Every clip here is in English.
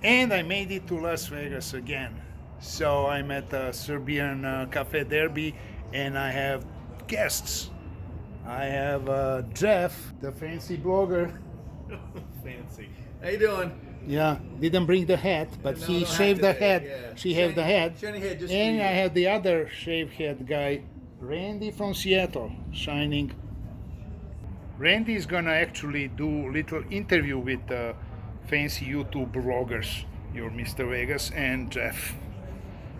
And I made it to Las Vegas again. So I'm at the Serbian Cafe Derby, and I have guests. I have Jeff, the fancy blogger. Fancy. How you doing? Yeah, didn't bring the hat, but No, he no shaved hat the today, head. yeah. She had the hat. Shiny head just And for you. I have the other shaved head guy, Randy from Seattle, shining. Randy is gonna actually do a little interview with fancy YouTube bloggers, your Mr. Wegas and Jeff.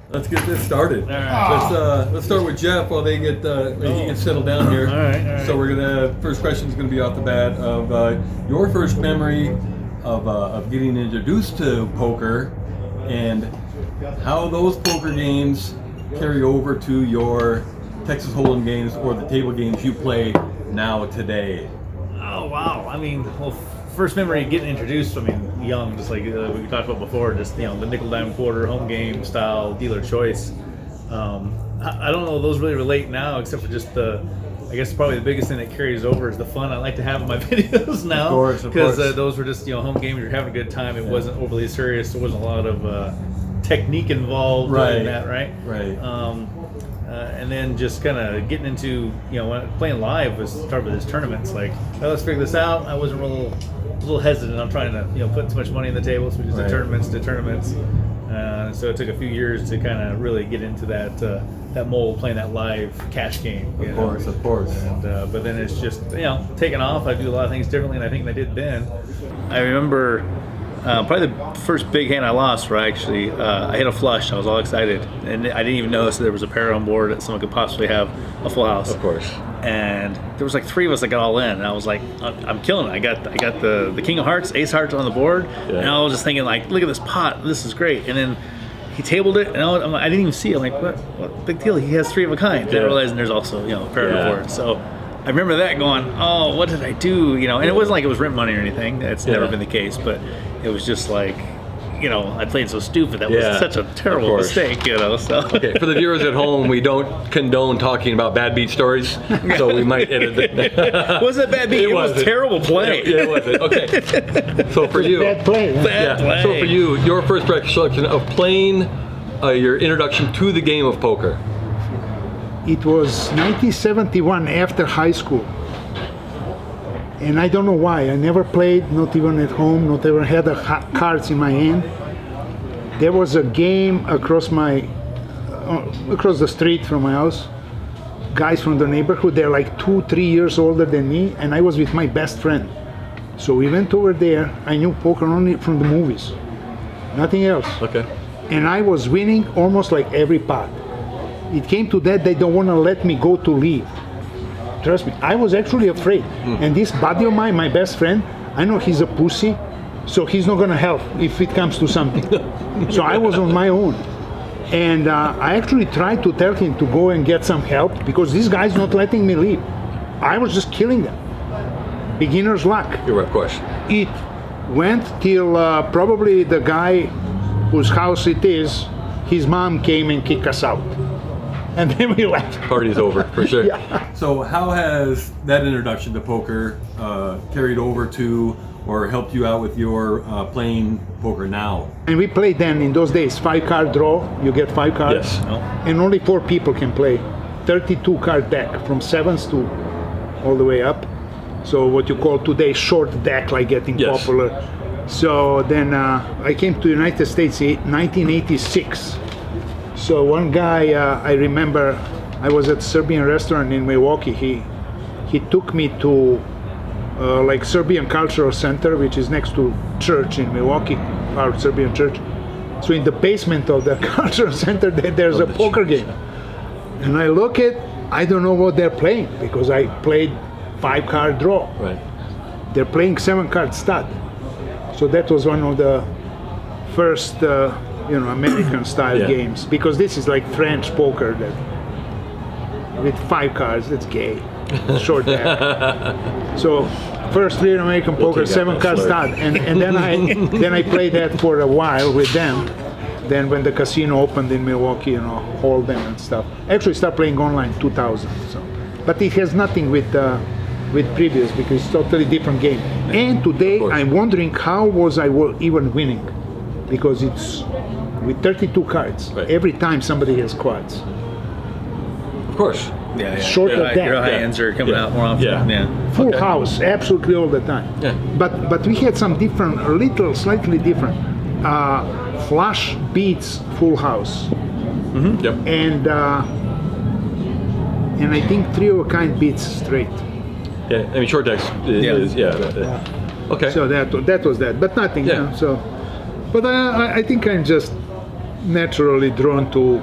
Let's get this started. All right. Let's start with Jeff while they get when he gets settled down here. All right. So we're gonna first question is gonna be off the bat of your first memory of getting introduced to poker and how those poker games carry over to your Texas Hold'em games or the table games you play now today. Oh wow! I mean, well, first memory getting introduced. I mean, young, just like we talked about before. Just the nickel dime quarter home game style dealer choice. I don't know if those really relate now, except for just I guess probably the biggest thing that carries over is the fun I like to have in my videos now. Of course. Because those were just home games. You're having a good time. It wasn't overly serious. There wasn't a lot of technique involved in that, right? Right. And then just kind of getting into, when playing live was started with these tournaments. Like, oh, let's figure this out. I was a little hesitant on trying to, put too much money in the table. So we just did tournaments to tournaments. So it took a few years to kind of really get into that mold, playing that live cash game. Of course. And, but then it's just, taking off. I do a lot of things differently than I think I did then. I remember probably the first big hand I lost where I hit a flush. I was all excited, and I didn't even notice that there was a pair on board that someone could possibly have a full house. Of course. And there was like three of us that got all in, and I was like, I'm killing it. I got the King of Hearts, Ace Hearts on the board, and I was just thinking like, look at this pot, this is great. And then he tabled it, and I didn't even see it. I'm like, what big deal? He has three of a kind. Didn't realize there's also a pair on the board. So I remember that going, oh, what did I do? And it wasn't like it was rent money or anything. That's never been the case, but it was just like, I played so stupid. That was such a terrible mistake, so. Okay, for the viewers at home, we don't condone talking about bad beat stories, so we might edit it. Wasn't a bad beat, it was terrible play. It wasn't. Okay. So for you, Bad play. Bad play. So for you, your first recollection of playing your introduction to the game of poker. It was 1971 after high school. And I don't know why. I never played, not even at home, not ever had cards in my hand. There was a game across the street from my house. Guys from the neighborhood, they're like 2-3 years older than me, and I was with my best friend. So we went over there. I knew poker only from the movies, nothing else. Okay. And I was winning almost like every pot. It came to that they don't want to let me go to leave. Trust me, I was actually afraid. And this buddy of mine, my best friend, I know he's a pussy, so he's not gonna help if it comes to something. So I was on my own. And I actually tried to tell him to go and get some help because this guy's not letting me leave. I was just killing them. Beginner's luck. Your of course. It went till probably the guy whose house it is, his mom came and kicked us out. And then we left. Party's over, for sure. Yeah. So how has that introduction to poker carried over to or helped you out with your playing poker now? And we played then, in those days, 5-card draw. You get 5 cards. Yes. And only 4 people can play. 32-card deck, from 7s to all the way up. So what you call today short deck, like getting popular. So then I came to United States in 1986. So one guy, I remember, I was at a Serbian restaurant in Milwaukee. He took me to like Serbian Cultural Center, which is next to church in Milwaukee, our Serbian church. So in the basement of the Cultural Center, there's a poker game. And I look at, I don't know what they're playing because I played 5-card draw. Right. They're playing 7-card stud. So that was one of the first American style games, because this is like French poker that with 5 cards, that's gay. Short deck. So first real American poker, 7-card stud, and then I played that for a while with them. Then when the casino opened in Milwaukee, Hold'em and stuff. Actually started playing online 2000. So, but it has nothing with previous, because it's totally different game. And today I'm wondering how was I even winning. because it's with 32 cards. Right. Every time somebody has quads. Of course. Yeah, Short your of that. high ends are coming out more often. Yeah. Full Okay. house, absolutely all the time. Yeah. But we had some different, a little slightly different. Flush beats full house, Yep. and I think 3 of a kind beats straight. Yeah. I mean, short decks is okay. So that was that, but nothing. Yeah. You know, so, but I think I'm just naturally drawn to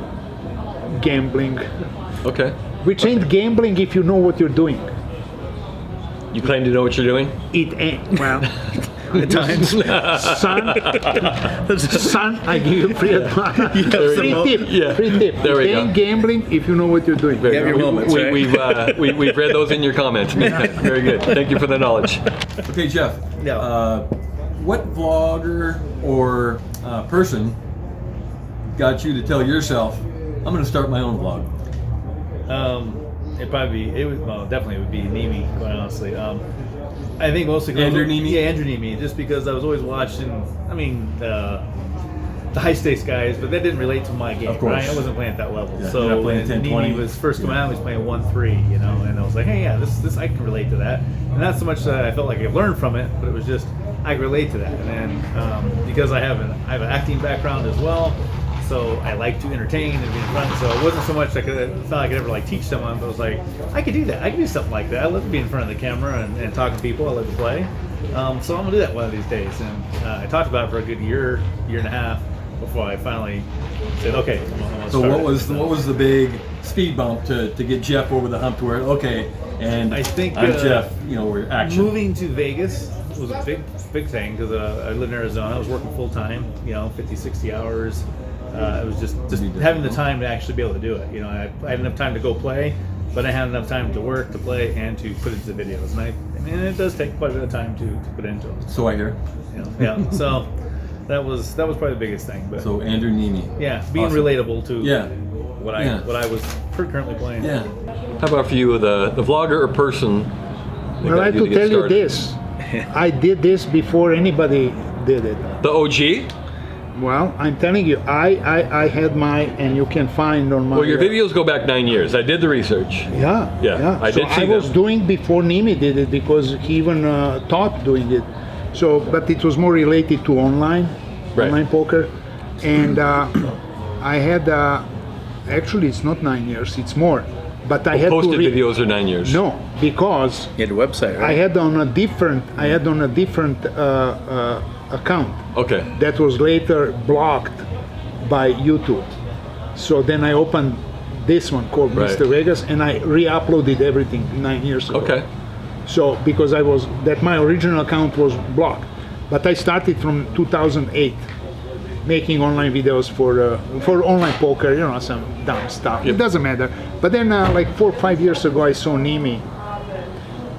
gambling, Okay. which ain't gambling if you know what you're doing. You claim to know what you're doing? It ain't. Well, At times. son, I give you free advice. Free tip. Yeah. Free tip. There we It ain't gambling if you know what you're doing. Very have your good. moments, right? We've read those in your comments. Very good. Thank you for the knowledge. Okay, Jeff. Yeah. What vlogger or person got you to tell yourself, I'm going to start my own vlog? Definitely would be Nimi, quite honestly. I think mostly Andrew Nimi? Yeah, Andrew Nimi, just because I was always watching. I mean, the high stakes guys, but that didn't relate to my game. Of course. Right? I wasn't playing at that level. Yeah, you're So not playing when 10-20. Nimi was first coming out, he was playing 1-3, you know, and I was like, hey, yeah, this I can relate to that. And not so much that I felt like I learned from it, but it was just I could relate to that. And then because I have an acting background as well. So I like to entertain and be in front. So it wasn't so much like I thought I could ever like teach someone, but it was like I could do that. I could do something like that. I love to be in front of the camera and talking to people. I love to play. So I'm gonna do that one of these days. And I talked about it for a good year and a half before I finally said, okay. I'm gonna So start what was the big speed bump to get Jeff over the hump to where, okay, and I think, I'm Jeff, you know, we're action. Moving to Vegas was a big thing because I live in Arizona. I was working full time, 50, 60 hours. It was just having the time to actually be able to do it. You know, I had enough time to go play, but I had enough time to work, to play, and to put into the videos. And I mean, it does take quite a bit of time to put into them. So I hear. Yeah. So that was probably the biggest thing. But So Andrew Nimi. yeah, being Awesome. relatable to what I was currently playing. Yeah. How about for you, the vlogger or person? that Well, I got have to get tell you started? this. I did this before anybody did it. The OG? Well, I'm telling you, I had my, and you can find on my. Well, your videos go back 9 years. I did the research. Yeah. I So did see I was them. doing before Nimi did it because he even taught doing it. So, but it was more related to online poker, and I had actually it's not 9 years, it's more. But I had Posted to videos are 9 years. No, because You had a website, right? I had on a different account Okay. that was later blocked by YouTube. So then I opened this one called Right. Mr. Wegas, and I re-uploaded everything 9 years ago. Okay. So because my original account was blocked, but I started from 2008 making online videos for online poker, some dumb stuff. Yep. It doesn't matter. But then like 4 or 5 years ago, I saw Nimi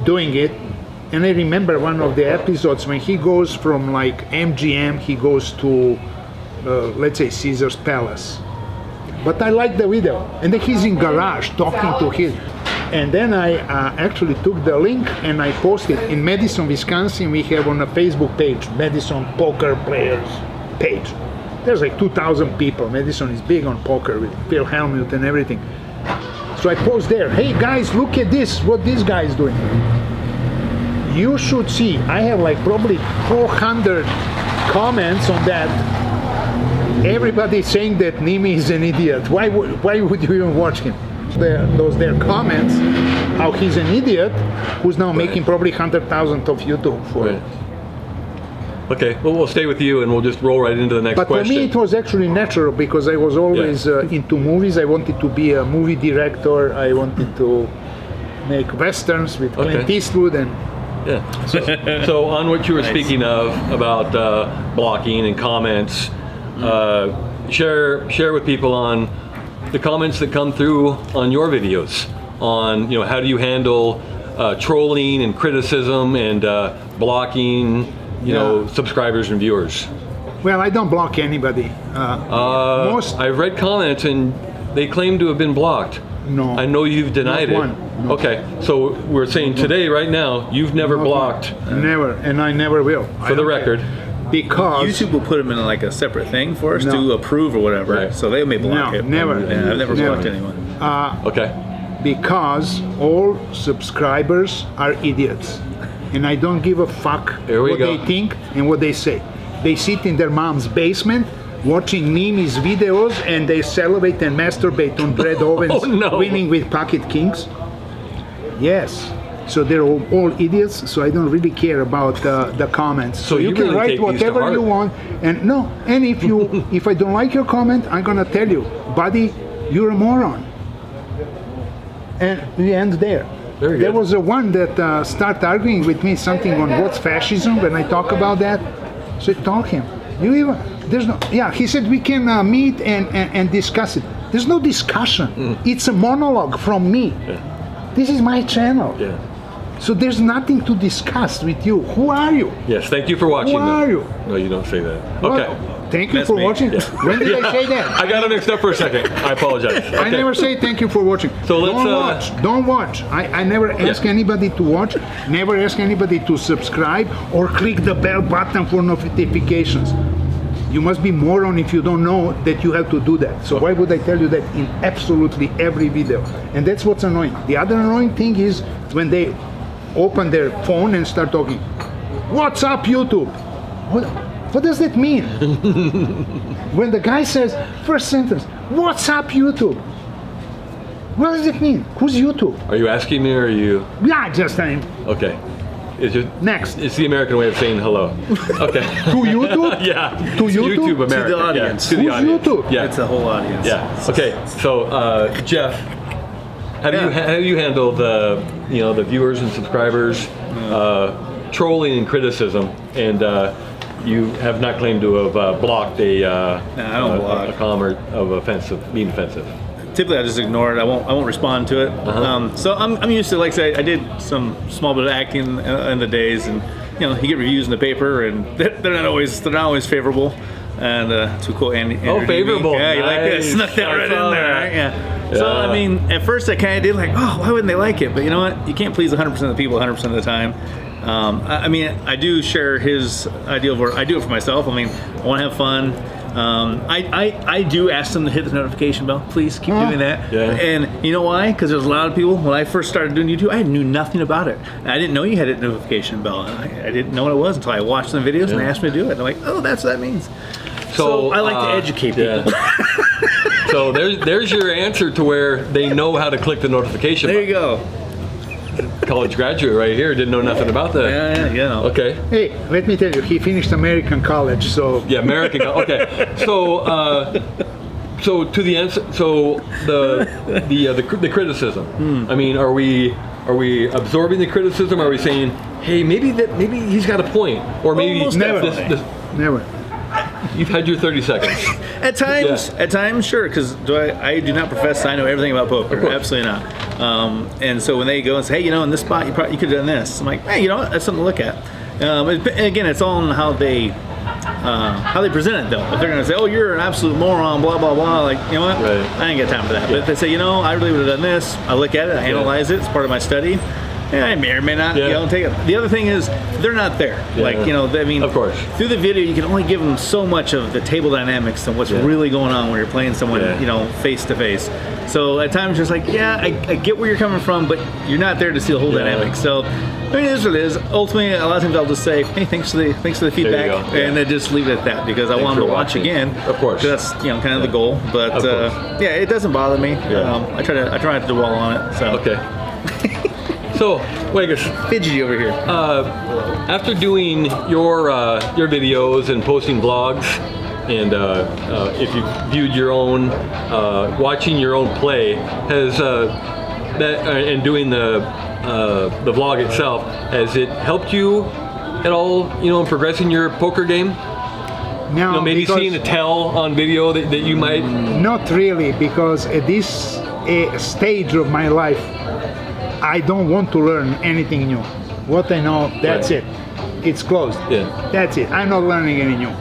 doing it, and I remember one of the episodes when he goes from like MGM, he goes to let's say Caesar's Palace. But I like the video, and then he's in garage talking to him. And then I actually took the link and I posted in Madison, Wisconsin. We have on a Facebook page, Madison Poker Players page. There's like 2,000 people. Madison is big on poker with Phil Hellmuth and everything. So I post there, hey guys, look at this, what this guy is doing. You should see, I have like probably 400 comments on that. Everybody saying that Nimi is an idiot. Why would you even watch him? Those comments, how he's an idiot, who's now making probably 100,000 of YouTube for it. Okay, well, we'll stay with you and we'll just roll right into the next But question. for me, it was actually natural because I was always into movies. I wanted to be a movie director. I wanted to make westerns with Clint Eastwood and. Yeah. So on what you were speaking of about blocking and comments, share with people on the comments that come through on your videos. On how do you handle trolling and criticism and blocking, subscribers and viewers. Well, I don't block anybody. I've read comments and they claim to have been blocked. No. I know you've denied it. One. No. Okay, so we're saying today, right now, you've never blocked. Never, and I never will. For the record. Because YouTube will put them in like a separate thing for us to approve or whatever. Right. So they may block it. never. Yeah, I've never blocked anyone. Okay. Because all subscribers are idiots, and I don't give a fuck what they think and what they say. They sit in their mom's basement watching memes videos, and they celebrate and masturbate on bread ovens, winning with pocket kings. Yes. So they're all idiots. So I don't really care about the comments. So you can really write whatever you want, and if I don't like your comment, I'm gonna tell you, buddy, you're a moron. And we end there. Very good. There was a one that started arguing with me something on what's fascism when I talk about that. So I told him, he said we can meet and discuss it. There's no discussion. It's a monologue from me. Yeah. This is my channel. Yeah. So there's nothing to discuss with you. Who are you? Yes, thank you for watching. Who are you? No, you don't say that. Okay. Thank you for watching. Yeah. When did I say that? I got it mixed up for a second. I apologize. Okay. I never say thank you for watching. So let's Don't watch. I never ask anybody to watch. Never ask anybody to subscribe or click the bell button for notifications. You must be moron if you don't know that you have to do that. So why would I tell you that in absolutely every video? And that's what's annoying. The other annoying thing is when they open their phone and start talking. What's up, YouTube? What does that mean? When the guy says, first sentence, what's up, YouTube? What does it mean? Who's YouTube? Are you asking me or are you? Yeah, just Okay. It's just next. It's the American way of saying hello. Okay. To YouTube? Yeah. To YouTube? America. To the audience. Yeah. To the Who's audience. YouTube? Yeah. It's the whole audience. Yeah. Okay. So, Jeff, how do you handle the the viewers and subscribers trolling and criticism? And you have not claimed to have blocked I don't block. a comment of being offensive. Typically, I just ignore it. I won't respond to it. So I'm used to, like I say, I did some small bit of acting in the days, and you get reviews in the paper, and they're not always favorable. And to quote Andrew favorable. Yeah, you like that? Nice. Snuck that right in there, right? Yeah. So I mean, at first I kind of did why wouldn't they like it? But you know what? You can't please 100% of the people 100% of the time. I mean, I do share his idea of where I do it for myself. I mean, I want to have fun. I do ask them to hit the notification bell. Please keep doing that. Yeah. And you know why? Because there's a lot of people, when I first started doing YouTube, I knew nothing about it. I didn't know you had a notification bell. I didn't know what it was until I watched some videos and they asked me to do it. I'm like, oh, that's what that means. So I like to educate people. Yeah. So there's your answer to where they know how to click the notification There button. you go. College graduate right here, didn't know nothing about that. Yeah. Okay. Hey, let me tell you, he finished American college, so... Yeah, American. Okay. So to the answer. So the criticism. I mean, are we absorbing the criticism? Are we saying, hey, maybe he's got a point, or maybe Almost Never. You've had your 30 seconds. At times, sure, because I do not profess I know everything about poker. Absolutely not. And so when they go and say, hey, in this spot you could have done this, I'm like, hey, that's something to look at. And again, it's all on how they present it, though. If they're going to say, oh, you're an absolute moron, blah, blah, blah, like, you know what? Right. I ain't got time for that. But if they say, I really would have done this, I look at it, I analyze it, it's part of my study. Yeah, I may or may not, take it. The other thing is, they're not there. Yeah. Like, I mean, of course, through the video, you can only give them so much of the table dynamics and what's really going on when you're playing someone, face to face. So at times, just like, I get where you're coming from, but you're not there to see the whole dynamic. So, I mean, it is what it is. Ultimately, a lot of times I'll just say, hey, thanks for the feedback, and then just leave it at that because I want them to watch again. Of course, that's kind of the goal. But it doesn't bother me. I try not to dwell on it. So okay. So, Wegas, fidgety over here. After doing your videos and posting vlogs, and if you viewed your own, watching your own play, has and doing the vlog itself, has it helped you at all? In progressing your poker game? No, maybe seeing a tell on video that you might. Not really, because at this stage of my life, I don't want to learn anything new. What I know, that's it. It's closed. Yeah. That's it. I'm not learning any new.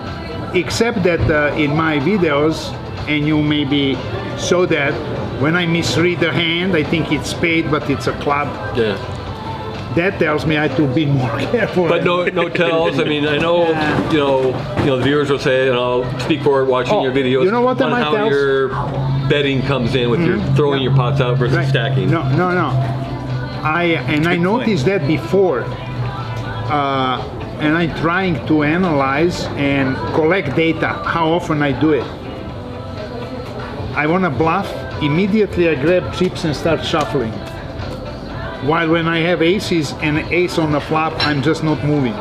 Except that in my videos, and you maybe saw that, when I misread the hand, I think it's spade, but it's a club. Yeah. that tells me I have to be more careful. But no tells. I mean, I know, you know, the viewers will say, and I'll speak for it watching your videos. You know what on how your bedding comes in with your throwing your pots out versus stacking. No. I noticed that before, and I'm trying to analyze and collect data how often I do it. I want to bluff. Immediately I grab chips and start shuffling. While when I have aces and ace on the flop, I'm just not moving.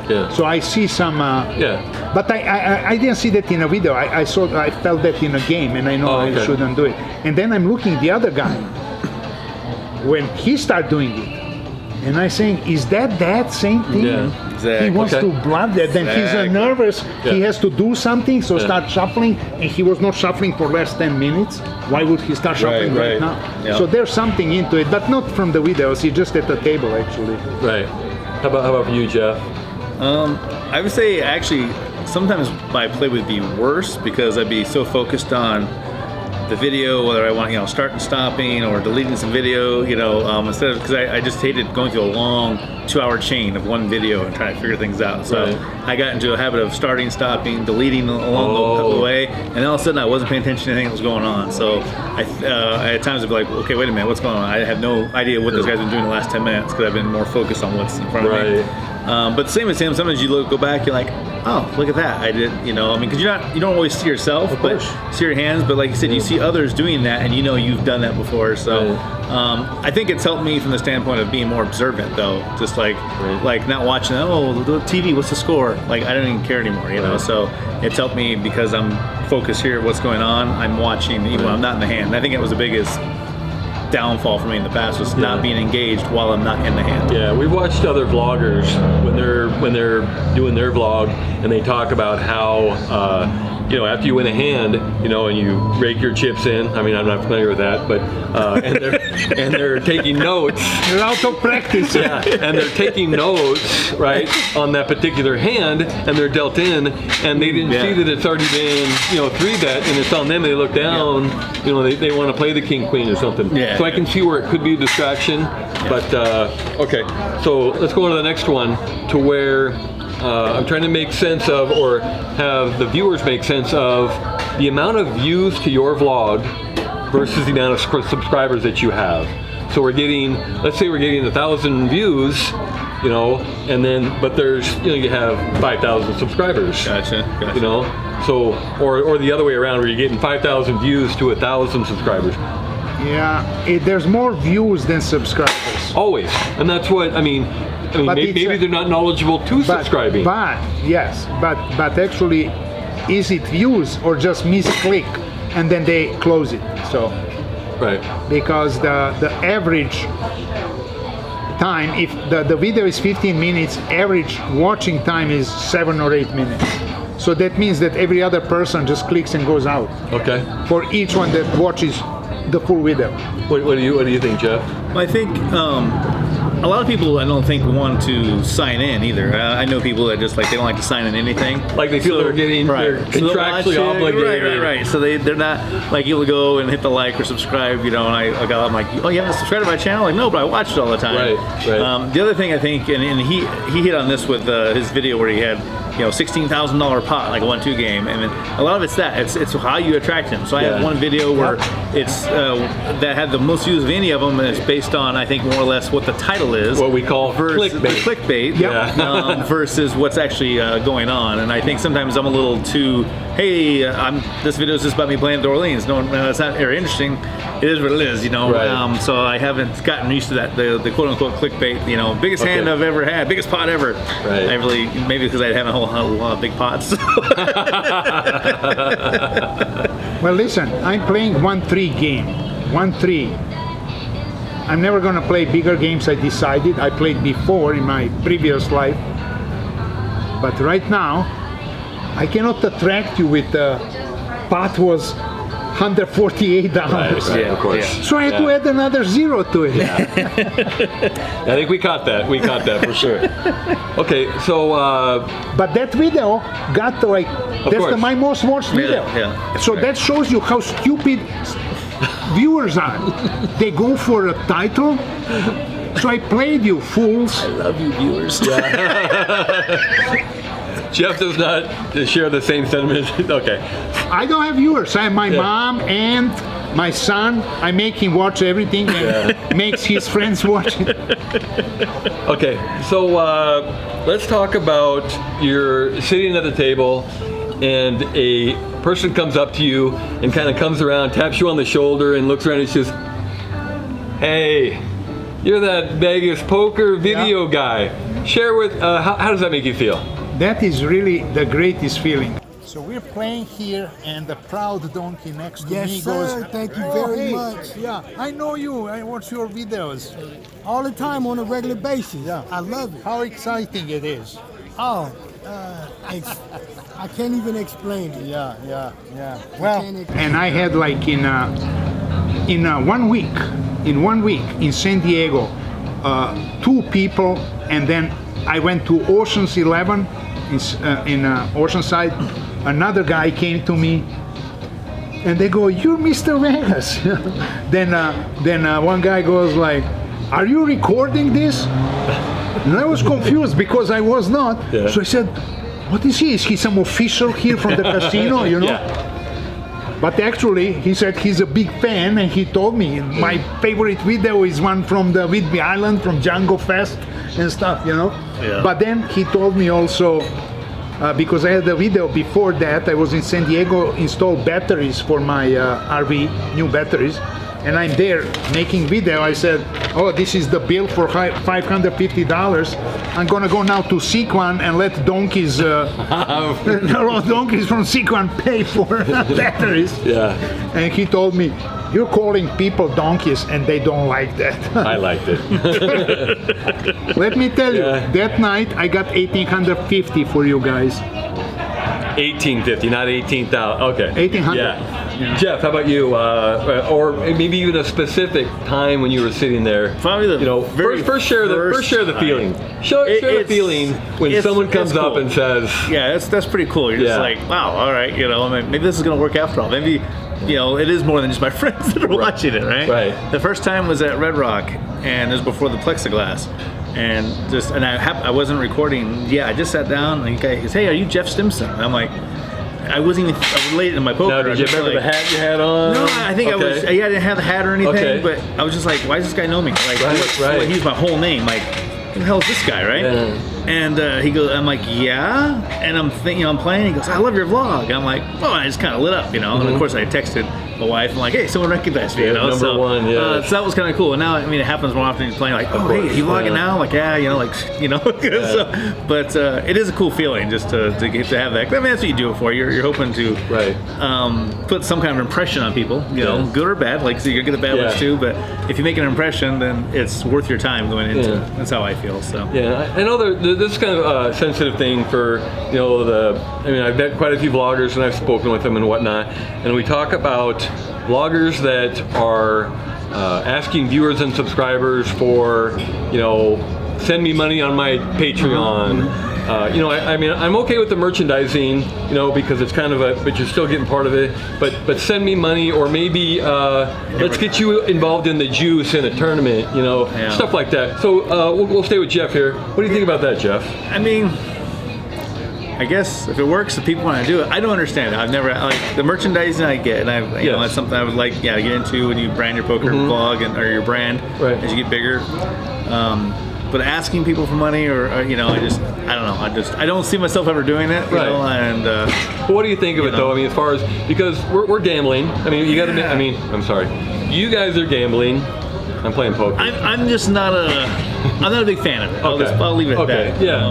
Yeah. So I see some. But I didn't see that in a video. I felt that in a game, and I know I shouldn't do it. And then I'm looking the other guy when he start doing it, and I'm saying, is that same thing? Yeah. He wants to bluff that. Then he's nervous. He has to do something, so start shuffling. And he was not shuffling for last 10 minutes. Why would he start shuffling right now? Yeah. So there's something into it, but not from the videos. He's just at the table, actually. Right. How about for you, Jeff? I would say actually sometimes my play would be worse because I'd be so focused on the video, whether I want start and stopping or deleting some video, instead of, because I just hated going through a long 2-hour chain of one video and trying to figure things out. So I got into a habit of starting, stopping, deleting along the way, and all of a sudden I wasn't paying attention to anything that was going on. So I at times I'd be like, okay, wait a minute, what's going on? I have no idea what this guy's been doing the last 10 minutes because I've been more focused on what's in front of me. But same as him, sometimes you go back, you're like, oh, look at that, I did, because you don't always see yourself, but see your hands, but like you said, you see others doing that, and you've done that before, so I think it's helped me from the standpoint of being more observant, though, just like not watching, the TV, what's the score, like I don't even care anymore, so it's helped me because I'm focused here, what's going on, I'm watching, even when I'm not in the hand, and I think it was the biggest downfall for me in the past was not being engaged while I'm not in the hand. Yeah, we've watched other vloggers when they're doing their vlog and they talk about how after you win a hand, and you rake your chips in. I mean, I'm not familiar with that, but and they're taking notes. You're out of practice. Yeah, and they're taking notes on that particular hand, and they're dealt in, and they didn't see that it's already been 3-bet, and it's on them. They look down, they want to play the king queen or something. Yeah. So I can see where it could be a distraction, but okay. So let's go on to the next one, to where I'm trying to make sense of, or have the viewers make sense of, the amount of views to your vlog versus the amount of subscribers that you have. So let's say we're getting 1,000 views, and then, but there's, you have 5,000 subscribers. Gotcha. So, or the other way around, where you're getting 5,000 views to 1,000 subscribers. Yeah, there's more views than subscribers. Always, and that's what I mean. Maybe they're not knowledgeable to subscribing. But actually, is it views or just misclick and then they close it? So, because the average time, if the video is 15 minutes, average watching time is 7 or 8 minutes. So that means that every other person just clicks and goes out. Okay. For each one that watches the full video. What do you think, Jeff? Well, I think a lot of people, I don't think, want to sign in either. I know people that just they don't like to sign in anything. Like they feel they're contractually obligated. Right. So they're not like, you'll go and hit the like or subscribe, and I'm like, oh, you haven't subscribed to my channel? Like, no, but I watch it all the time. Right. The other thing I think, and he hit on this with his video where he had $16,000 pot, like a 1-2 game, and a lot of it's that. It's how you attract him. So I have one video where it's that had the most views of any of them, and it's based on, I think, more or less what the title is. What we call clickbait. Versus what's actually going on. And I think sometimes I'm a little too, hey, this video is just about me playing New Orleans. No, it's not very interesting. It is what it is, so I haven't gotten used to that, the quote-unquote clickbait, biggest hand I've ever had, biggest pot ever. Right. I really, maybe because I haven't a lot of big pots. Well, listen, I'm playing 1-3 game. 1-3. I'm never going to play bigger games, I decided. I played before in my previous life. But right now, I cannot attract you with the pot was $148. Right, of course. Yeah. So I had to add another 0 to it. I think we caught that for sure. Okay, so but that video got that's my most watched video. So that shows you how stupid viewers are. They go for a title So I played you fools. I love you, viewers. Jeff does not share the same sentiment. Okay. I don't have viewers. I have my mom and my son. I make him watch everything and makes his friends watch it. Okay, so let's talk about you're sitting at the table and a person comes up to you and kind of comes around, taps you on the shoulder and looks around and says, "Hey, you're that Vegas poker video guy. Share with, how does that make you feel?" That is really the greatest feeling. So we're playing here, and the proud donkey next to me goes, Thank you very much. Yeah, I know you. I watch your videos. All the time on a regular basis. Yeah. I love it. How exciting it is. Oh, I can't even explain it. Yeah. Well, And I had like in 1 week, in San Diego, 2 people, and then I went to Ocean's 11 in Oceanside. Another guy came to me, and they go, "You're Mr. Wegas." then one guy goes like, "Are you recording this?" And I was confused because I was not. Yeah. So I said, "What is he? Is he some official here from the casino? You know?" Yeah. But actually, he said he's a big fan, and he told me my favorite video is one from the Whidbey Island, from Django Fest and stuff, you know. Yeah. But then he told me also, because I had a video before that, I was in San Diego, installed batteries for my RV, new batteries, and I'm there making video. I said, "Oh, this is the bill for $550. I'm gonna go now to Sequan and let donkeys, donkeys from Sequan pay for batteries." Yeah, And he told me, "You're calling people donkeys, and they don't like that." I liked it. Let me tell you, Yeah. that night I got $1,850 for you guys. 1850, not 18,000. Okay. 1800. Yeah. Yeah. Jeff, how about you? Or maybe even a specific time when you were sitting there. Probably the first share the feeling. Share the feeling when someone comes up cool. and says, Yeah, that's pretty cool. You're just like, wow, all right, you know, I mean, maybe this is gonna work after all. Maybe, you know, it is more than just my friends that are watching it, right? Right. The first time was at Red Rock, and it was before the plexiglass, and I wasn't recording. Yeah, I just sat down, and the guy goes, "Hey, are you Jeff Stimson?" And I'm like, I was late in my poker. "Now, did you remember the hat you had on?" No, I think I was. Yeah, I didn't have the hat or anything, Okay. but I was just like, why does this guy know me? Like, Right. he's my whole name. Like, who the hell is this guy, right? Yeah. And he goes, I'm like, yeah. And I'm thinking, I'm playing. He goes, I love your vlog. I'm like, oh, I just kind of lit up, you know. And of course, I texted my wife. I'm like, hey, someone recognized me, you know. Number one, yeah. So that was kind of cool. And now, I mean, it happens more often. You're playing like, oh, hey, you vlogging now? Like, yeah, you know, like, you know. So, but it is a cool feeling just to get to have that. I mean, that's what you do it for. You're hoping to put some kind of impression on people, you know, good or bad. Like, so you're good at bad ones too. But if you make an impression, then it's worth your time going into it. That's how I feel. So yeah, I know this is kind of a sensitive thing for, you know, I mean, I've met quite a few vloggers and I've spoken with them and whatnot, and we talk about vloggers that are asking viewers and subscribers for, you know, send me money on my Patreon. You know, I mean, I'm okay with the merchandising, you know, because it's kind of but you're still getting part of it. But send me money, or maybe let's get you involved in the juice in a tournament, you know, stuff like that. So we'll stay with Jeff here. What do you think about that, Jeff? I mean, I guess if it works, if people want to do it, I don't understand it. I've never, like, the merchandising I get, and you know, that's something I would like, get into when you brand your poker vlog or your brand as you get bigger. But asking people for money, or you know, I don't know. I don't see myself ever doing it. You know, and but what do you think of it though? I mean, as far as, because we're gambling. I mean, you got to. I mean, I'm sorry. You guys are gambling. I'm playing poker. I'm just not I'm not a big fan of it. I'll leave it at that. Yeah.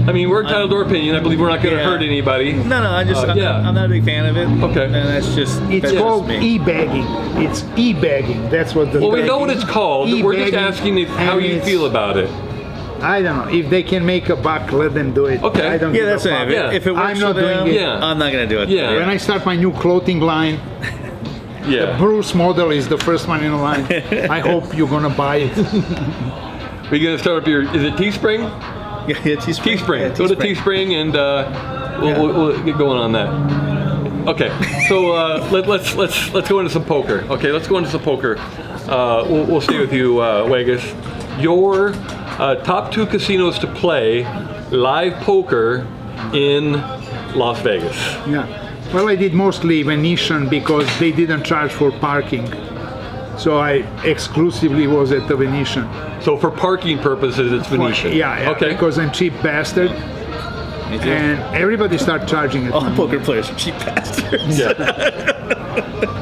I mean, we're entitled to our opinion. I believe we're not going to hurt anybody. No, I'm not a big fan of it. Okay. And that's just called me. e-bagging. It's e-bagging. That's what the. Well, we know what it's called. We're just asking how you feel about it. I don't know. If they can make a buck, let them do it. Okay. I don't give that's a it. fuck. If it works I'm not for them, doing it. I'm not going to do it. Yeah. When I start my new clothing line, the Bruce model is the first one in the line. I hope you're gonna buy it. Are you gonna start up your? Is it Teespring? Yeah, Teespring. Teespring. Yeah, Go to Teespring, and we'll get going on that. Okay. So let's go into some poker. Okay, let's go into some poker. We'll stay with you, Wegas. your top 2 casinos to play live poker in Las Vegas. Yeah. Well, I did mostly Venetian because they didn't charge for parking. So I exclusively was at the Venetian. So for parking purposes, it's Venetian. Yeah, Okay. because I'm cheap bastard. Me too. And everybody started charging it. All poker players are cheap bastards. Yeah.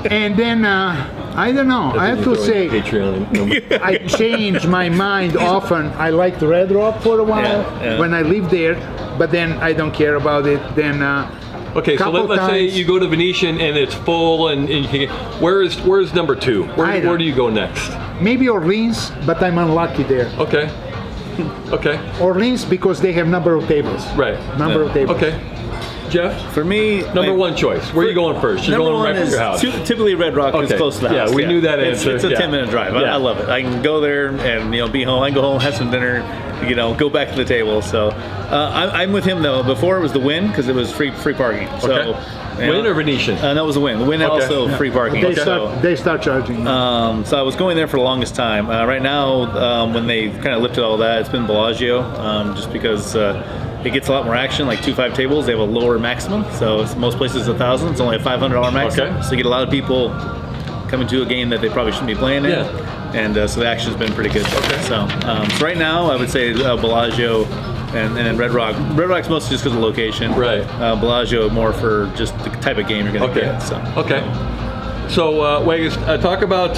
And then, I don't know, I have to say, Patreon. I changed my mind often. I liked Red Rock for a while Yeah. when I lived there, but then I don't care about it. Then Okay, so couple let's say times- you go to Venetian and it's full, and you can, where's number 2? Where do you go next? maybe Orleans, but I'm unlucky there. Okay. Okay. Orleans because they have number of tables. Right. Number of tables. Okay. Jeff, For me, number 1 choice. Where are you going first? You're Number going one right to is your house. typically Red Rock is Okay. close to the Yeah, house. we knew that answer. It's a Yeah. 10-minute drive. Yeah. I love it. I can go there and be home. I can go home, have some dinner, go back to the table. So I'm with him though. Before it was the Win because it was free parking. So Okay. Win or Venetian? that was the Win. The Win Okay. also free parking. They start charging. So I was going there for the longest time. Right now, when they kind of lifted all that, it's been Bellagio, just because it gets a lot more action. Like 2-5 tables, they have a lower maximum. So most places 1,000. It's only a $500 maximum. Okay. So you get a lot of people coming to a game that they probably shouldn't be playing in. Yeah. And so the action's been pretty good. So right now, I would say Bellagio. And then Red Rock. Red Rock's mostly just because of location. Right. Bellagio more for just the type of game you're going to Okay. get. So. Okay. So, Wegas, talk about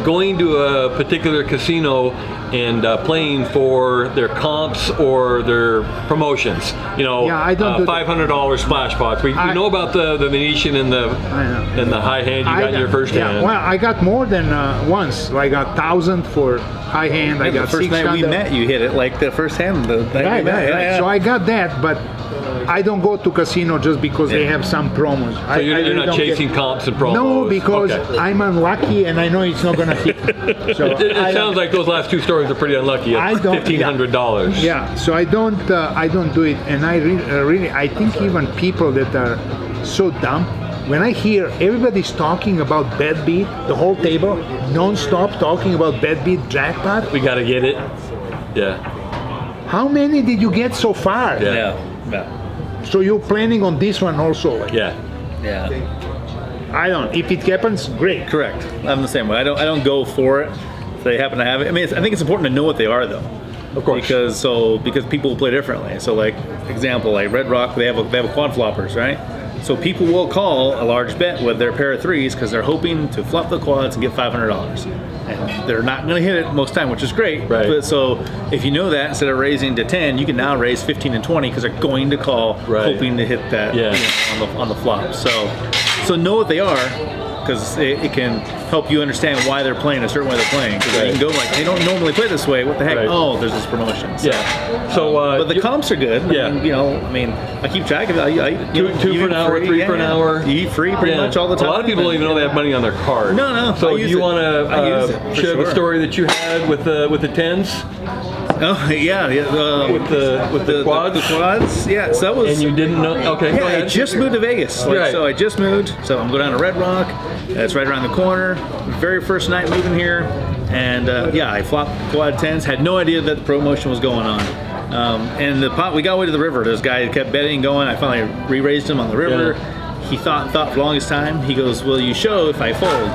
going to a particular casino and playing for their comps or their promotions. Yeah, I don't do that. $500 splash pots. We know about the Venetian and the high hand you got in your first hand. Well, I got more than once. I got 1,000 for high hand. I The got first night 600. we met, you hit it like the first hand. The night we Right, met. right, right. Yeah. So I got that, but I don't go to casino just because they have some promos. So you're not chasing comps and promos? No, because Okay. I'm unlucky and I know it's not gonna hit me. So It sounds like those last 2 stories are pretty unlucky at I don't- $1,500. Yeah, so I don't do it, and I really I think even people that are so dumb. When I hear everybody's talking about bet beat, the whole table non-stop talking about bet beat jackpot. We got to get it. Yeah. How many did you get so far? Yeah. Yeah. So you're planning on this one also? Like, Yeah. Yeah. I don't. If it happens, great. Correct. I'm the same way. I don't go for it if they happen to have it. I mean, I think it's important to know what they are though. Of course. Because people play differently. So like example, like Red Rock, they have quad floppers, right? So people will call a large bet with their pair of threes because they're hoping to flop the quads and get $500. And they're not going to hit it most time, which is great. Right. But so if you know that, instead of raising to 10, you can now raise 15 and 20 because they're going to call Right. hoping to hit that Yeah. on the flop. So know what they are because it can help you understand why they're playing a certain way they're playing. Because Right. you can go like, they don't normally play this way. What the heck? Right. Oh, there's this promotion. So, Yeah. So, but the comps are good. Yeah. I mean, I keep track of it. Two you for an eat hour, free, 3 for an hour. You eat free pretty Yeah. much all the time. A lot of people don't even know they have money on their card. No. So I do use you it. want I use to it, for share the sure. story that you had with the tens? Oh yeah. With the quads? The quads. Yeah. So that was. And you didn't know? Okay, go Yeah, I ahead. just moved to Vegas. Right. So I just moved. So I'm going down to Red Rock. It's right around the corner. Very first night moving here. And I flopped quad 10s. Had no idea that the promotion was going on. And the pot, we got away to the river. This guy kept betting going. I finally re-raised him on the river. Yeah. He thought for the longest time. He goes, "Will you show if I fold?"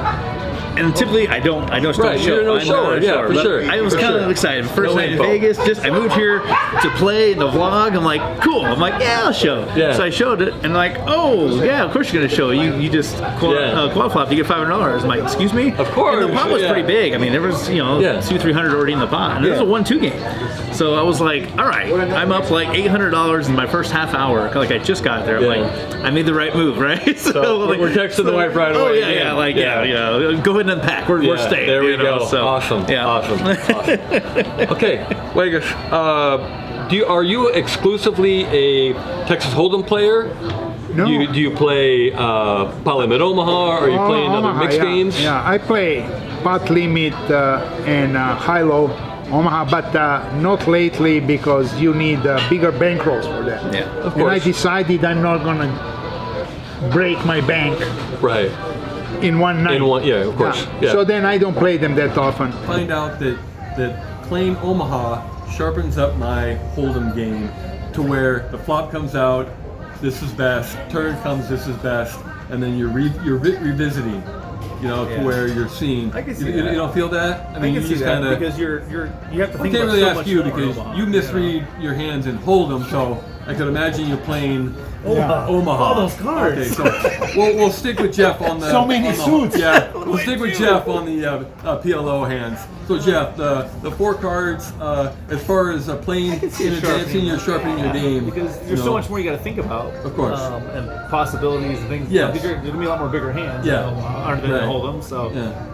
And typically I don't Right, show. you're no I'm shower. not a Yeah, shower. for But sure. I was For kind sure. of excited. First No night info. in Vegas. I moved here to play the vlog. I'm like, cool. I'm like, yeah, I'll show. Yeah. So I showed it, and like, oh yeah, of course you're gonna show. You just quad flop, you get $500. I'm like, excuse me? Of course, And the pot was yeah. pretty big. I mean, there was 200-300 already in the pot, and it was a 1-2 game. So I was like, all right, I'm up like $800 in my first half hour. Like I just got there. I'm like, I made the right move, right? So like, we're texting the wife right away. Oh yeah. Go ahead and unpack. We're staying. There we go. So, Awesome. Yeah. Awesome. Okay, Wegas, are you exclusively a Texas Hold'em player? No. Do you play Poly Omaha, or are you playing other Omaha, mixed games? Yeah, I play pot limit and high-low Omaha, but not lately because you need bigger bankrolls for that. Yeah, of And I course. decided I'm not gonna break my bank Right. in one night. Of course. Yeah. So then I don't play them that often. Find out that playing Omaha sharpens up my Hold'em game to where the flop comes out, this is best, turn comes, this is best, and then you're revisiting, you know, to where you're seeing. I can see you that. don't feel that? I mean, you just see that kinda, because you have to I think can't about really so ask much you more because Omaha. you misread your hands in Hold'em, so I could imagine you playing Omaha. Omaha. All those cards. Okay, so we'll stick with Jeff on the. So many on the- suits. Yeah, we'll stick with Jeff on the PLO hands. So Jeff, the 4 cards, as far as playing and advancing, you're sharpening your game. Because there's so much more you got to think about. Of course. And possibilities and things. Yes. There's going to be a lot more bigger hands. Yeah. Aren't they Right. to hold them? So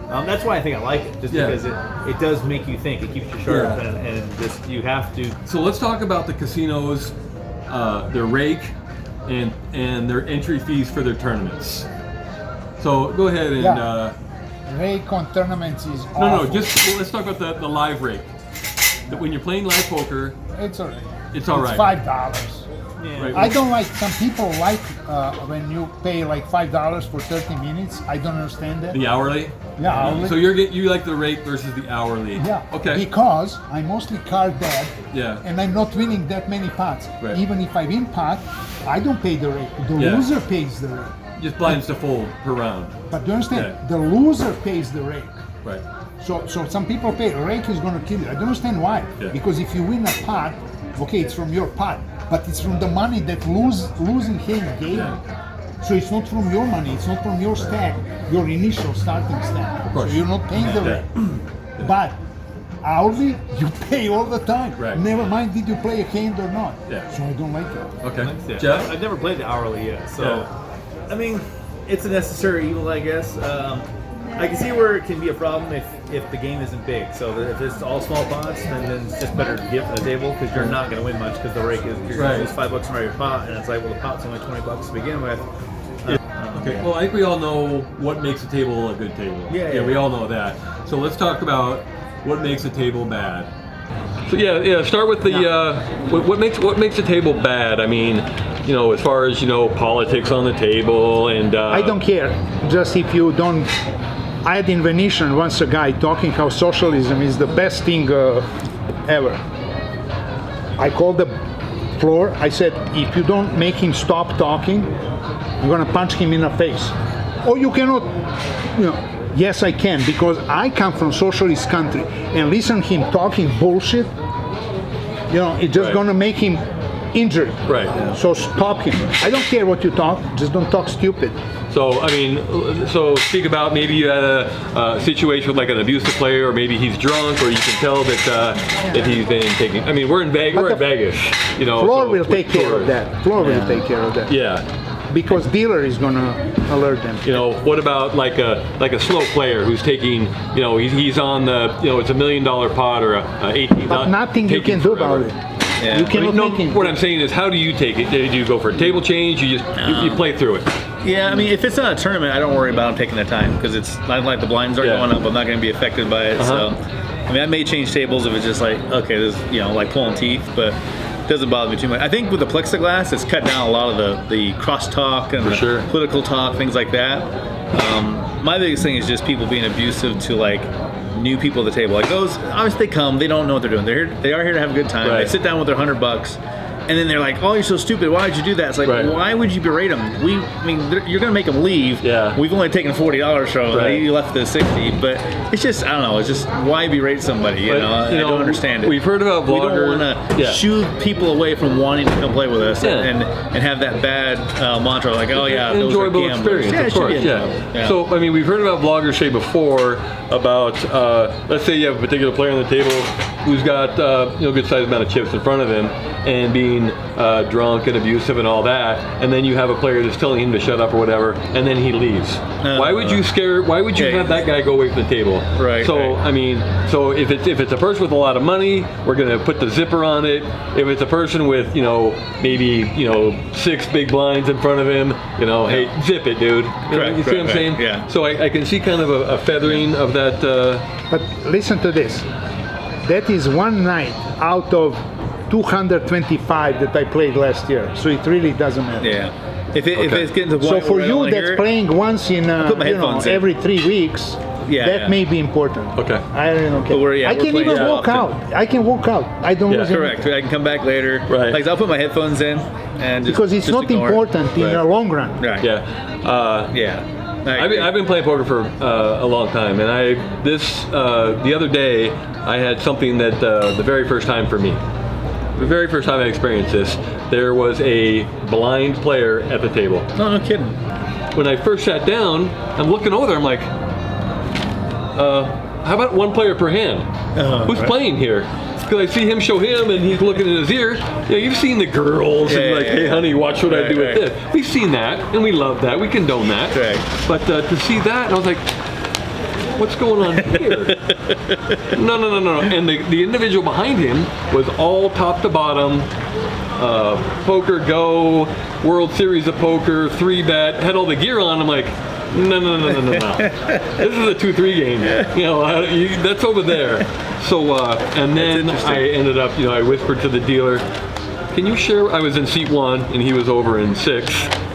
that's why I think I like it. Just Yeah. because it does make you think. It keeps you sharp, Yeah. and just you have to. So let's talk about the casinos, their rake, and their entry fees for their tournaments. So go ahead and. Yeah. Rake on tournaments is No, awful. let's talk about the live rake. That when you're playing live poker, It's alright. it's all right. $5. Yeah. Right. I don't like. Some people like when you pay like $5 for 30 minutes. I don't understand that. The hourly. Yeah, hourly. So you like the rate versus the hourly. Yeah. Okay. Because I'm mostly card bad. Yeah. And I'm not winning that many pots. Right. Even if I win pot, I don't pay the rate. The Yeah. loser pays the rate. Just blinds to fold per round. But do you understand? Yeah. The loser pays the rake. Right. So some people pay rake is going to kill you. I don't understand why. Yeah. Because if you win a pot, okay, it's from your pot, but it's from the money that losing hand gave Yeah. you. So it's not from your money. It's not from your stack, your initial starting stack. Of course. So you're not paying the Yeah. rate. But hourly, you pay all the time. Right. Never mind did you play a hand or not. Yeah. So I don't like it. Okay. Yeah. Jeff. I've never played the hourly yet, so Yeah. I mean, it's a necessary evil, I guess. I can see where it can be a problem if the game isn't big. So that if it's all small pots, then it's just better to get from the table because you're not going to win much because the rake is you're Right. going to lose $5 from every pot, and it's like, well, the pot's only $20 to begin with. Okay. Well, I think we all know what makes a table a good table. Yeah. We all know that. So let's talk about what makes a table bad. So start with the what makes a table bad. I mean, as far as politics on the table and I don't care. Just if you don't. I had in Venetian once a guy talking how socialism is the best thing ever. I called the floor. I said, if you don't make him stop talking, I'm gonna punch him in the face. Or you cannot. Yes, I can because I come from socialist country and listen him talking bullshit. It's just Right. gonna make him injured. Right. So stop him. I don't care what you talk. Just don't talk stupid. So, speak about maybe you had a situation with like an abusive player, or maybe he's drunk, or you can tell that he's been taking. I mean, we're in Vegas. We're in Vegas. Floor will take care of that. Floor will take care of that. Yeah. Because dealer is gonna alert them. What about like a slow player who's taking, he's on the, it's $1 million pot or a 18. But nothing you can do about it. Yeah. You cannot make him. What I'm saying is, how do you take it? Do you go for a table change? You just you play through it. Yeah, I mean, if it's not a tournament, I don't worry about taking the time because it's not like the blinds are going up. I'm not going to be affected by it. So, I mean, I may change tables if it's just like, okay, this like pulling teeth, but it doesn't bother me too much. I think with the plexiglass, it's cut down a lot of the crosstalk and the political talk, things like that. My biggest thing is just people being abusive to like new people at the table. Like those, obviously they come, they don't know what they're doing. They are here to have a good time. Right. They sit down with their $100. And then they're like, "Oh, you're so stupid. Why did you do that?" It's like, why would you berate them? You're gonna make them leave. Yeah. We've only taken $40 from them. You left the 60, but it's just, I don't know. It's just why berate somebody? I don't understand it. We've heard about bloggers. We don't want to shoo people away from wanting to come play with us and have that bad mantra like, "Oh yeah, those are enjoyable gamblers." experience, Yeah, of course. Yeah. So I mean, we've heard about bloggers say before about let's say you have a particular player on the table who's got good sized amount of chips in front of him and being drunk and abusive and all that, and then you have a player that's telling him to shut up or whatever, and then he leaves. Why would you have that guy go away from the table? Right. So I mean, so if it's a person with a lot of money, we're gonna put the zipper on it. If it's a person with maybe 6 big blinds in front of him, hey, zip it, dude. You see what I'm saying? Yeah. So I can see kind of a feathering of that. But listen to this. That is one night out of 225 that I played last year. So it really doesn't matter. Yeah. If it's getting to the point So for where I you don't that's hear it, playing once in put my headphones in. every 3 weeks, Yeah, that yeah. may be important. Okay. I don't know. we're I can playing even that walk often. out. I can walk out. I don't lose Correct. anything. I can come back later. Right. Like I'll put my headphones in and just, Because it's just not ignore it. important in Right. the long run. Right. Yeah. Yeah. I I've agree. been playing poker for a long time, and the other day I had something that the very first time for me, the very first time I experienced this, there was a blind player at the table. No kidding. When I first sat down, I'm looking over there, I'm like, how about one player per hand? Who's right. playing here? Because I see him show him, and he's looking in his ear. You've seen the girls, and like, hey, honey, watch what I do with this. We've seen that, and we love that. We condone that. Right. But to see that, and I was like, what's going on here? No. And the individual behind him was all top to bottom, Poker Go, World Series of Poker, 3-bet, had all the gear on. I'm like, no. This is a 2-3 game. That's over there. So, and then I ended up, I whispered to the dealer, can you share, I was in seat 1 and he was over in 6.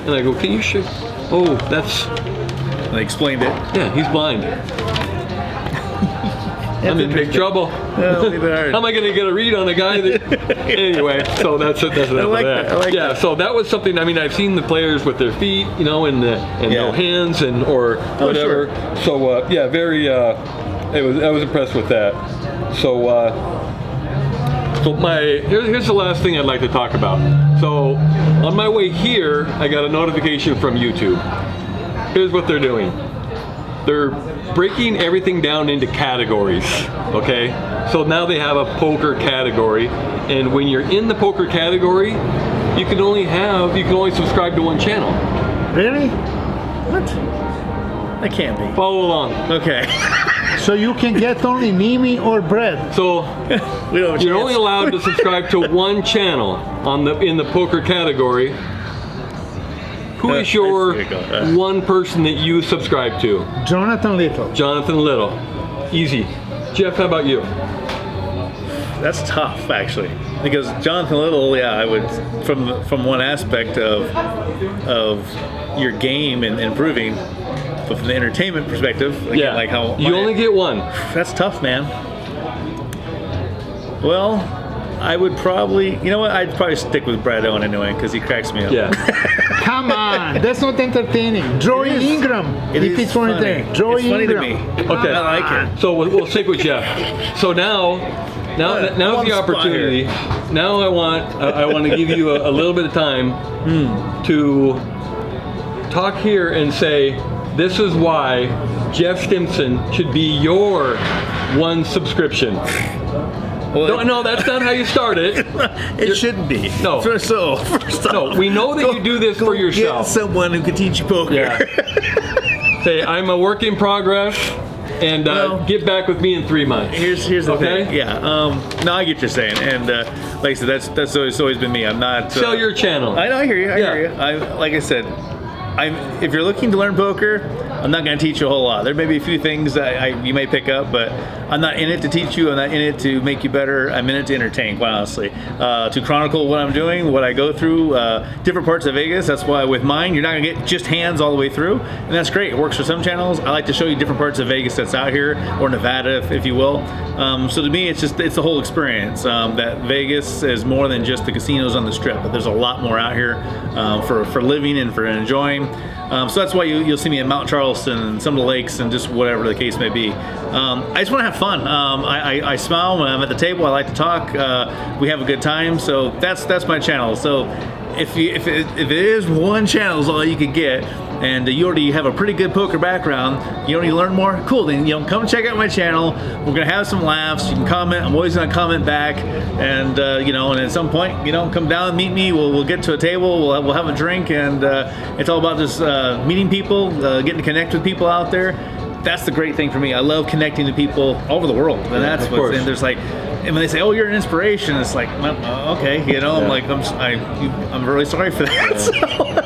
And I go, can you share, I explained it. yeah, he's blind. I'm in big trouble. Well, leave it hard. How am I going to get a read on a guy that... Anyway, so that's enough of that. I like yeah, that. so that was something, I've seen the players with their feet, and no hands or whatever. Sure. So, very, I was impressed with that. So, here's the last thing I'd like to talk about. So, on my way here, I got a notification from YouTube. Here's what they're doing. They're breaking everything down into categories, okay? So now they have a poker category, and when you're in the poker category, you can only subscribe to one channel. Really? What? That can't be. Follow along. Okay. So you can get only Mimi or bread. So We don't have a you're chance. only allowed to subscribe to one channel in the poker category. Who is your There you go. one person that you subscribe to? Jonathan Little. Jonathan Little. Easy. Jeff, how about you? That's tough, actually, because Jonathan Little, I would, from one aspect of your game and improving, but from the entertainment perspective, again, like how you only get one. That's tough, man. Well, I would probably, I'd probably stick with Brad Owen anyway, because he cracks me up. Yeah. Come on, that's not entertaining. Joey Ingram. If it's for entertaining. Joey It's funny to Ingram. me. Okay. I like it. So we'll stick with Jeff. So now's the opportunity. Now I want to give you a little bit of time to talk here and say, this is why Jeff Stimson should be your one subscription. Well, No, that's not how you start it. it shouldn't be. No. So first off, No, we know that you do this for yourself. Get someone who can teach you poker. Yeah. Say, I'm a work in progress, and get back with me in 3 months. Here's the Okay? thing. Yeah. No, I get what you're saying, and like I said, that's always been me. I'm not. Sell your channel. I know. I hear you. I Yeah. hear you. Like I said, if you're looking to learn poker, I'm not going to teach you a whole lot. There may be a few things that you may pick up, but I'm not in it to teach you. I'm not in it to make you better. I'm in it to entertain, quite honestly. To chronicle what I'm doing, what I go through, different parts of Vegas. That's why with mine, you're not going to get just hands all the way through, and that's great. It works for some channels. I like to show you different parts of Vegas that's out here, or Nevada, if you will. So to me, it's the whole experience. That Vegas is more than just the casinos on the strip, but there's a lot more out here for living and for enjoying. So that's why you'll see me in Mount Charleston and some of the lakes and just whatever the case may be. I just want to have fun. I smile when I'm at the table. I like to talk. We have a good time. So that's my channel. So if it is one channel is all you could get, and you already have a pretty good poker background, you don't need to learn more, cool, then come check out my channel. We're gonna have some laughs. You can comment. I'm always gonna comment back, and and at some point, come down and meet me. We'll get to a table, we'll have a drink, and it's all about just meeting people, getting to connect with people out there. That's the great thing for me. I love connecting to people all over the world, and that's of what's course. and there's and when they say, "Oh, you're an inspiration," it's like, well, okay, you know, I'm like, I'm really sorry for that. So,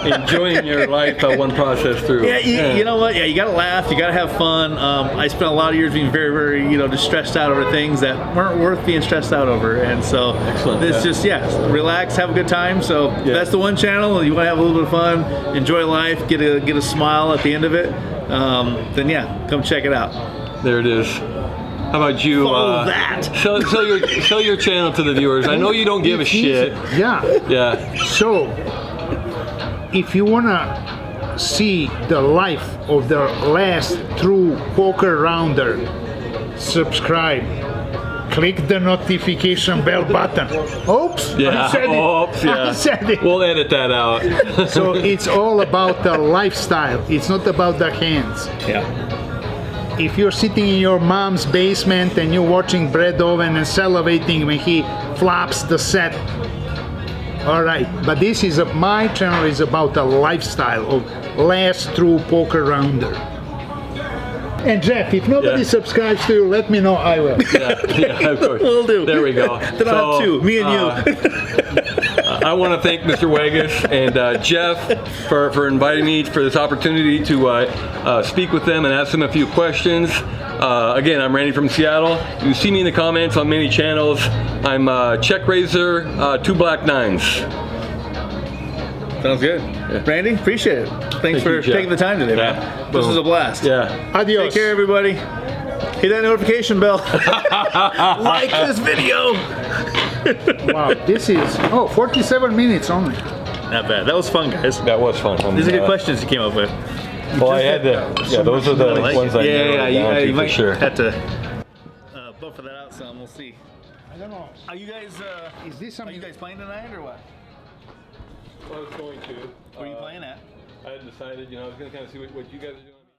Enjoying your life one process through. yeah, you know what? Yeah, you gotta laugh, you gotta have fun. I spent a lot of years being very, very, just stressed out over things that weren't worth being stressed out over, and so it's just relax, have a good time. So that's the one channel. You want to have a little bit of fun, enjoy life, get a smile at the end of it. Then come check it out. There it is. How about you? Follow that. Sell your channel to the viewers. I know you don't give a shit. Yeah. So, if you wanna see the life of the last true poker rounder, subscribe. Click the notification bell button. Oops! Yeah. I said it. Oops! Yeah. I said it. We'll edit that out. So it's all about the lifestyle. It's not about the hands. Yeah. If you're sitting in your mom's basement and you're watching Brad Owen and salivating when he flops the set, all right. But this is my channel is about the lifestyle of last true poker rounder. And Jeff, if nobody subscribes to you, let me know. I will. Yeah, of course. We'll do. There we go. Then I'll have two, me and you. I want to thank Mr. Wegas and Jeff for inviting me for this opportunity to speak with them and ask them a few questions. Again, I'm Randy from Seattle. You see me in the comments on many channels. I'm Check Razor, 2 Black 9s. Sounds good. Randy, appreciate it. Thanks for taking the time today, man. This was a blast. Yeah. Adios. Take care, everybody. Hit that notification bell. Like this video. Wow, this is 47 minutes only. Not bad. That was fun, guys. That was fun. These are good questions you came up with. Well, I had to. Yeah, those are the ones I narrowed down to you for might sure. have to buffer that out some. We'll see. I don't know. Are you guys? Is this Are something? you guys playing tonight or what? I was going to. Where are you playing at? I had decided, I was going to kind of see what you guys are doing.